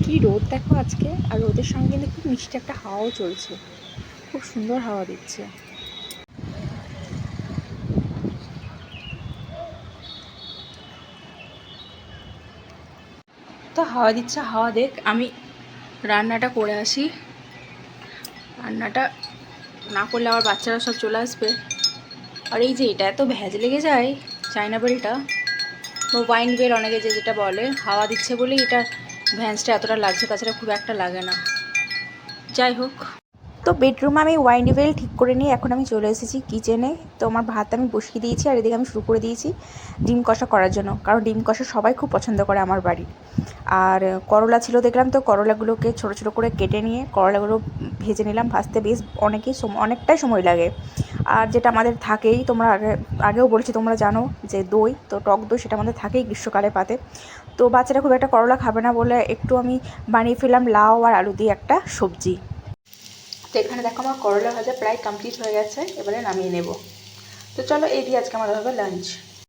কি রোদ দেখো আজকে, আর রোদের সঙ্গে কিন্তু খুব মিষ্টি একটা হাওয়াও চলছে, খুব সুন্দর হাওয়া দিচ্ছে। তো হাওয়া দিচ্ছে, হাওয়া দেখ, আমি রান্নাটা করে আসি। রান্নাটা না করলে আবার বাচ্চারা সব চলে আসবে। আর এই যে এটা এত ভ্যাজ লেগে যায়, চায়না বেলটা বা ওয়াইন বেল অনেকে যেটা বলে, হাওয়া দিচ্ছে বলেই এটার ভ্যান্সটা এতটা লাগছে, তাছাড়া খুব একটা লাগে না। যাই হোক, তো বেডরুমে আমি ওয়াইন বেল ঠিক করে নিয়ে এখন আমি চলে এসেছি কিচেনে। তো আমার ভাত আমি বসিয়ে দিয়েছি, আর এদিকে আমি শুরু করে দিয়েছি ডিম কষা করার জন্য, কারণ ডিম কষা সবাই খুব পছন্দ করে আমার বাড়ি। আর করলা ছিল দেখলাম, তো করলাগুলোকে ছোটো ছোটো করে কেটে নিয়ে করলাগুলো ভেজে নিলাম। ভাজতে বেশ অনেকটাই সময় লাগে। আর যেটা আমাদের থাকেই, তোমরা আগেও বলেছি, তোমরা জানো যে দই, তো টক দই সেটা আমাদের থাকেই গ্রীষ্মকালে পাতে। তো বাচ্চারা খুব একটা করলা খাবে না বলে একটু আমি বানিয়ে ফেললাম লাউ আর আলু দিয়ে একটা সবজি। তো এখানে দেখো আমার করলা ভাজা প্রায় কমপ্লিট হয়ে গেছে, এবারে নামিয়ে নেব। তো চলো, এই দিয়ে আজকে আমাদের হবে লাঞ্চ।